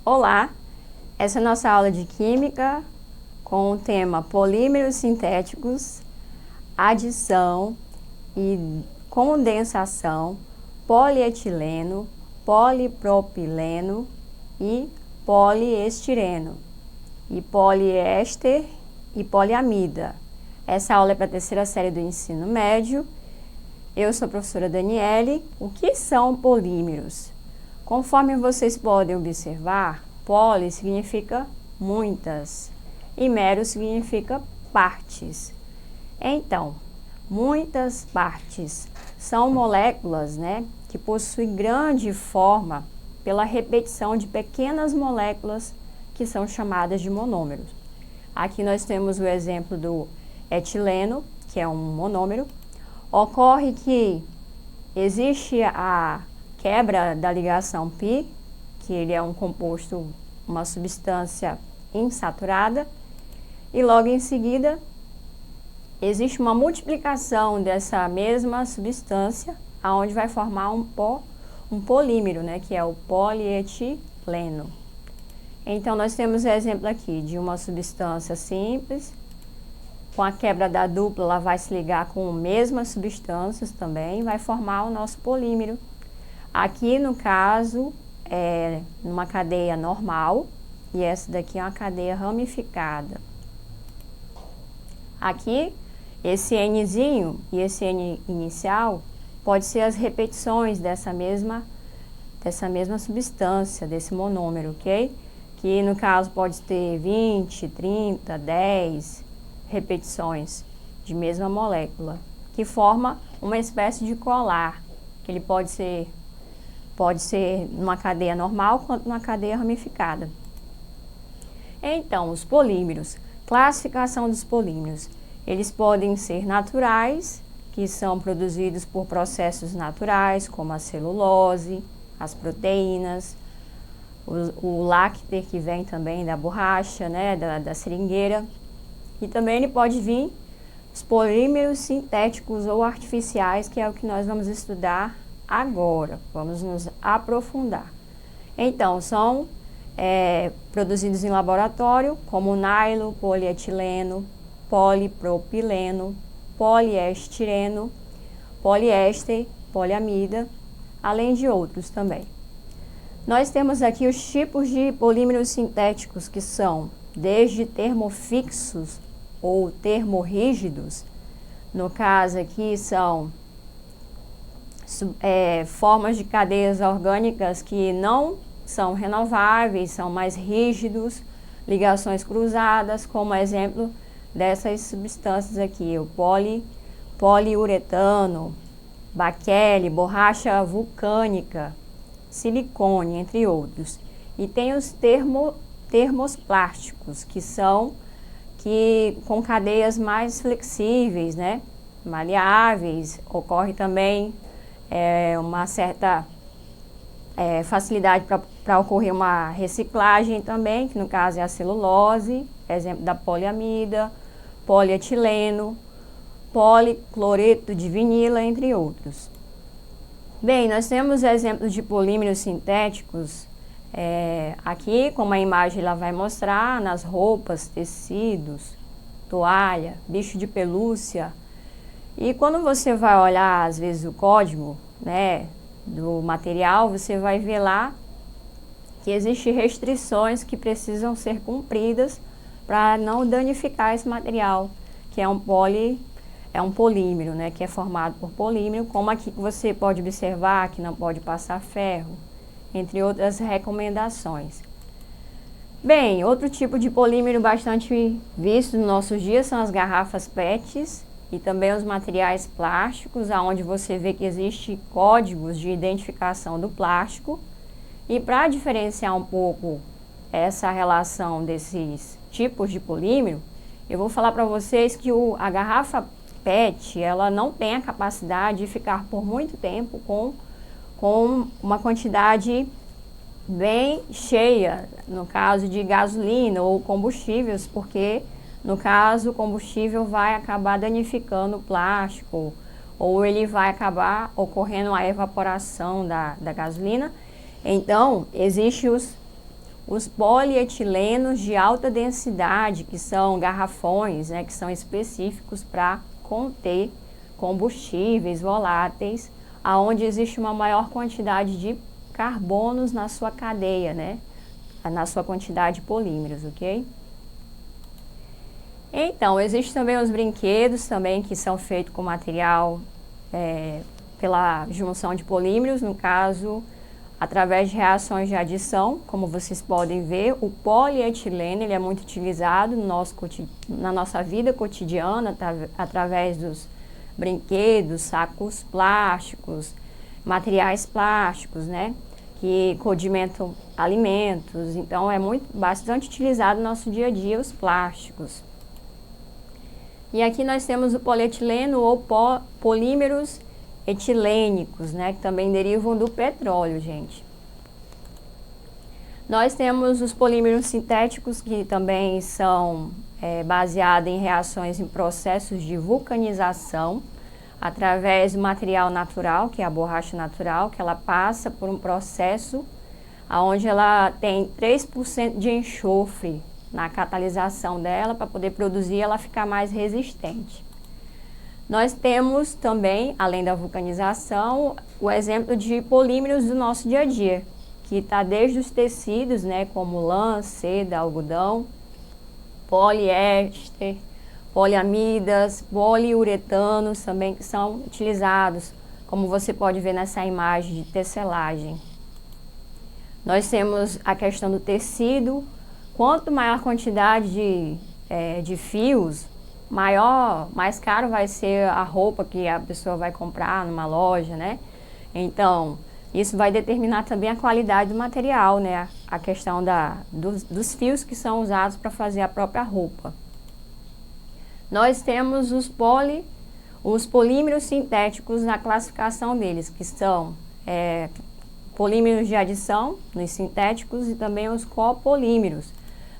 Olá, essa é a nossa aula de Química com o tema polímeros sintéticos, adição e condensação, polietileno, polipropileno e poliestireno, e poliéster e poliamida. Essa aula é para a terceira série do ensino médio. Eu sou a professora Daniele. O que são polímeros? Conforme vocês podem observar, poli significa muitas e mero significa partes. Então, muitas partes são moléculas, que possuem grande forma pela repetição de pequenas moléculas que são chamadas de monômeros. Aqui nós temos o exemplo do etileno, que é um monômero. Ocorre que existe a quebra da ligação π, que ele é um composto, uma substância insaturada, e logo em seguida existe uma multiplicação dessa mesma substância, aonde vai formar um polímero, que é o polietileno. Então nós temos o exemplo aqui de uma substância simples, com a quebra da dupla ela vai se ligar com mesmas substâncias também, vai formar o nosso polímero. Aqui, no caso, é numa cadeia normal, e essa daqui é uma cadeia ramificada. Aqui, esse Nzinho e esse N inicial pode ser as repetições dessa mesma substância, desse monômero, ok? Que, no caso, pode ter 20, 30, 10 repetições de mesma molécula, que forma uma espécie de colar, que ele pode ser numa cadeia normal quanto numa cadeia ramificada. Então, os polímeros, classificação dos polímeros, eles podem ser naturais, que são produzidos por processos naturais, como a celulose, as proteínas, o lácter, que vem também da borracha, da seringueira, e também ele pode vir os polímeros sintéticos ou artificiais, que é o que nós vamos estudar agora, vamos nos aprofundar. Então, são produzidos em laboratório, como nilo, polietileno, polipropileno, poliestireno, poliéster, poliamida, além de outros também. Nós temos aqui os tipos de polímeros sintéticos, que são desde termofixos ou termorrígidos. No caso aqui são formas de cadeias orgânicas que não são renováveis, são mais rígidos, ligações cruzadas, como exemplo dessas substâncias aqui, o poliuretano, baquele, borracha vulcânica, silicone, entre outros. E tem os termoplásticos, que são com cadeias mais flexíveis, maleáveis. Ocorre também uma certa facilidade para ocorrer uma reciclagem também, que no caso é a celulose, exemplo da poliamida, polietileno, policloreto de vinila, entre outros. Bem, nós temos exemplos de polímeros sintéticos aqui, como a imagem ela vai mostrar, nas roupas, tecidos, toalha, bicho de pelúcia. E quando você vai olhar, às vezes, o código, do material, você vai ver lá que existem restrições que precisam ser cumpridas para não danificar esse material, que é um polímero, que é formado por polímero, como aqui que você pode observar que não pode passar ferro, entre outras recomendações. Bem, outro tipo de polímero bastante visto nos nossos dias são as garrafas PETs e também os materiais plásticos, onde você vê que existem códigos de identificação do plástico. E para diferenciar um pouco essa relação desses tipos de polímero, eu vou falar para vocês que a garrafa PET, ela não tem a capacidade de ficar por muito tempo com uma quantidade bem cheia, no caso de gasolina ou combustíveis, porque no caso o combustível vai acabar danificando o plástico, ou ele vai acabar ocorrendo a evaporação da gasolina. Então, existem os polietilenos de alta densidade, que são garrafões, né, que são específicos para conter combustíveis voláteis, aonde existe uma maior quantidade de carbonos na sua cadeia, né, na sua quantidade de polímeros, ok? Então, existem também os brinquedos também que são feitos com material pela junção de polímeros, no caso, através de reações de adição. Como vocês podem ver, o polietileno ele é muito utilizado na nossa vida cotidiana, através dos brinquedos, sacos plásticos, materiais plásticos, né, que condimentam alimentos. Então, é bastante utilizado no nosso dia a dia os plásticos. E aqui nós temos o polietileno ou polímeros etilênicos, né, que também derivam do petróleo, gente. Nós temos os polímeros sintéticos, que também são baseados em reações em processos de vulcanização, através do material natural, que é a borracha natural, que ela passa por um processo onde ela tem 3% de enxofre na catalisação dela, para poder produzir ela ficar mais resistente. Nós temos também, além da vulcanização, o exemplo de polímeros do nosso dia a dia, que está desde os tecidos, né, como lã, seda, algodão, poliéster, poliamidas, poliuretanos também, que são utilizados, como você pode ver nessa imagem de tecelagem. Nós temos a questão do tecido. Quanto maior a quantidade de fios, mais caro vai ser a roupa que a pessoa vai comprar numa loja, né? Então, isso vai determinar também a qualidade do material, né? A questão dos fios que são usados para fazer a própria roupa. Nós temos os polímeros sintéticos na classificação deles, que são polímeros de adição nos sintéticos e também os copolímeros.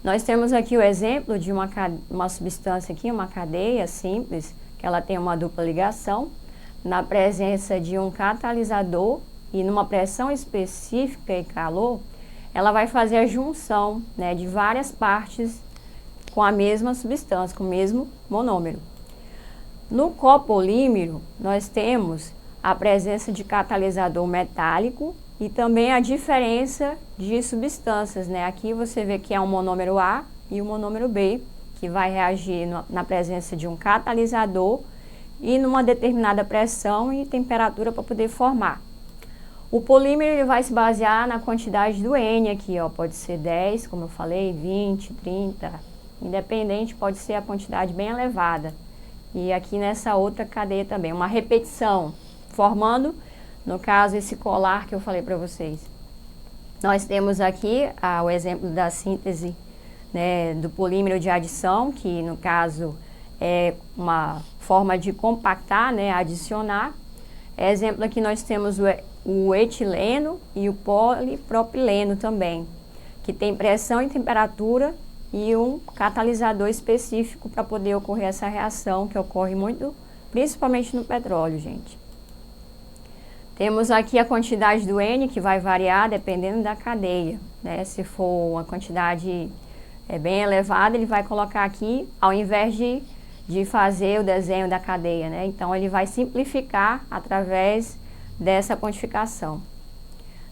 Nós temos aqui o exemplo de uma substância aqui, uma cadeia simples, que ela tem uma dupla ligação, na presença de um catalisador e numa pressão específica e calor, ela vai fazer a junção, né, de várias partes com a mesma substância, com o mesmo monômero. No copolímero, nós temos a presença de catalisador metálico e também a diferença de substâncias, né? Aqui você vê que é um monômero A e um monômero B, que vai reagir na presença de um catalisador e numa determinada pressão e temperatura para poder formar. O polímero ele vai se basear na quantidade do N aqui, ó, pode ser 10, como eu falei, 20, 30, independente, pode ser a quantidade bem elevada. E aqui nessa outra cadeia também, uma repetição, formando, no caso, esse colar que eu falei para vocês. Nós temos aqui o exemplo da síntese, né, do polímero de adição, que no caso é uma forma de compactar, né, adicionar. Exemplo aqui nós temos o etileno e o polipropileno também, que tem pressão e temperatura e um catalisador específico para poder ocorrer essa reação, que ocorre muito, principalmente no petróleo, gente. Temos aqui a quantidade do N, que vai variar dependendo da cadeia, né? Se for uma quantidade bem elevada, ele vai colocar aqui, ao invés de fazer o desenho da cadeia, né? Então, ele vai simplificar através dessa quantificação.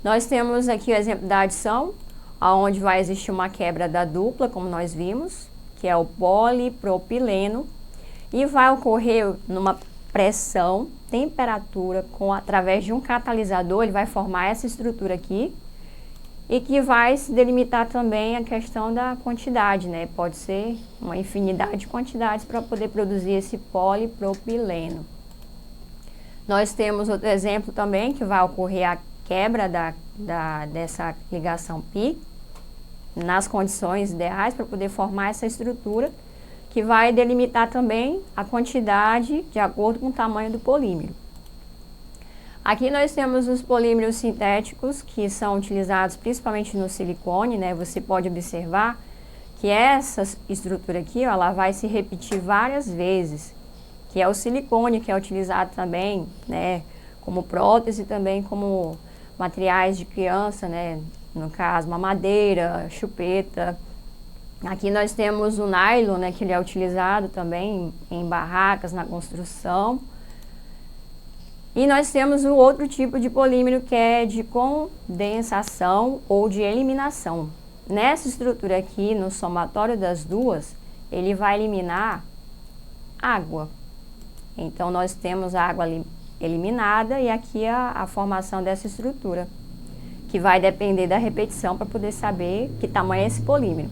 Nós temos aqui o exemplo da adição, onde vai existir uma quebra da dupla, como nós vimos, que é o polipropileno, e vai ocorrer numa pressão, temperatura, através de um catalisador, ele vai formar essa estrutura aqui, e que vai se delimitar também a questão da quantidade, né? Pode ser uma infinidade de quantidades para poder produzir esse polipropileno. Nós temos outro exemplo também, que vai ocorrer a quebra dessa ligação π, nas condições ideais para poder formar essa estrutura, que vai delimitar também a quantidade de acordo com o tamanho do polímero. Aqui nós temos os polímeros sintéticos, que são utilizados principalmente no silicone, né? Você pode observar que essa estrutura aqui, ó, ela vai se repetir várias vezes, que é o silicone, que é utilizado também, né, como prótese, também como materiais de criança, né, no caso mamadeira, chupeta. Aqui nós temos o nylon, né, que ele é utilizado também em barracas, na construção. E nós temos o outro tipo de polímero que é de condensação ou de eliminação. Nessa estrutura aqui, no somatório das duas, ele vai eliminar água. Então nós temos a água eliminada e aqui a formação dessa estrutura, que vai depender da repetição para poder saber que tamanho é esse polímero.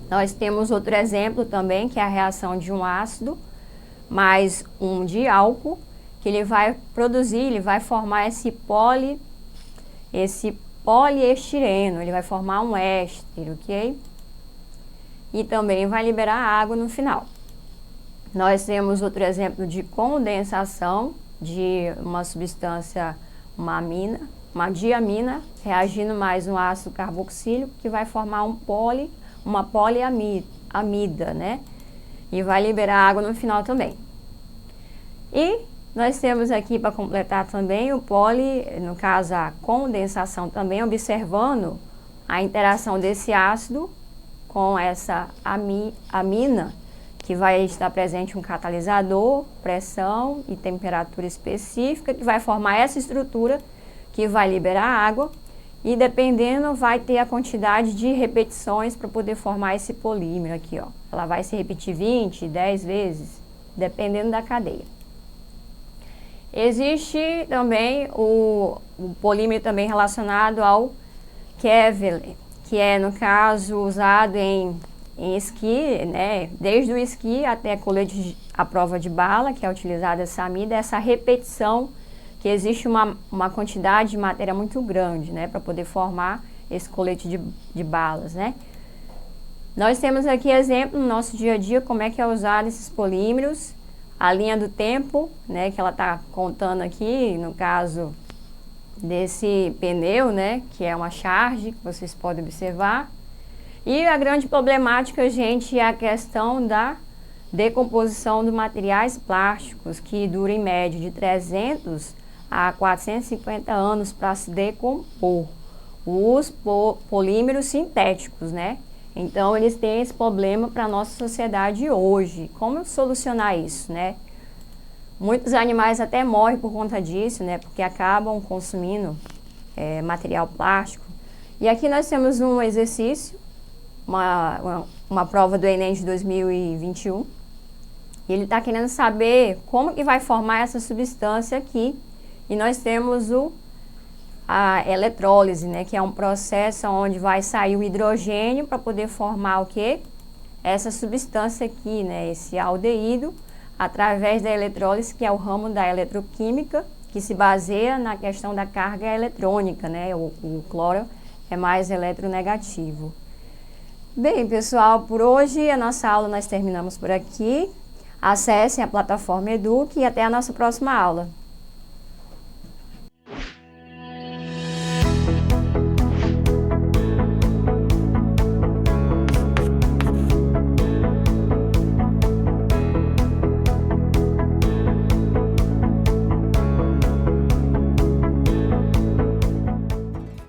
Nós temos outro exemplo também, que é a reação de um ácido mais um de álcool, que ele vai produzir, ele vai formar esse poliestireno, ele vai formar um éster, ok? E também vai liberar água no final. Nós temos outro exemplo de condensação de uma substância, uma diamina, reagindo mais um ácido carboxílico, que vai formar uma poliamida, né? E vai liberar água no final também. E nós temos aqui para completar também no caso a condensação também, observando a interação desse ácido com essa amina, que vai estar presente um catalisador, pressão e temperatura específica, que vai formar essa estrutura que vai liberar água e dependendo vai ter a quantidade de repetições para poder formar esse polímero aqui, ó. Ela vai se repetir 20, 10 vezes, dependendo da cadeia. Existe também o polímero também relacionado ao Kevlar, que é no caso usado em esqui, né? Desde o esqui até a prova de bala, que é utilizada essa amida, essa repetição, que existe uma quantidade de matéria muito grande, né, para poder formar esse colete de balas, né. Nós temos aqui exemplo no nosso dia a dia como é que é usado esses polímeros, a linha do tempo, né, que ela está contando aqui, no caso desse pneu, né, que é uma charge, que vocês podem observar. E a grande problemática, gente, é a questão da decomposição de materiais plásticos, que dura em média de 300 a 450 anos para se decompor. Os polímeros sintéticos, né? Então, eles têm esse problema para a nossa sociedade hoje. Como solucionar isso, né? Muitos animais até morrem por conta disso, né? Porque acabam consumindo material plástico. E aqui nós temos um exercício, uma prova do Enem de 2021. E ele está querendo saber como que vai formar essa substância aqui. E nós temos a eletrólise, né? Que é um processo onde vai sair o hidrogênio para poder formar o quê? Essa substância aqui, né? Esse aldeído, através da eletrólise, que é o ramo da eletroquímica, que se baseia na questão da carga eletrônica, né? O cloro é mais eletronegativo. Bem, pessoal, por hoje a nossa aula nós terminamos por aqui. Acessem a plataforma Eduque e até a nossa próxima aula.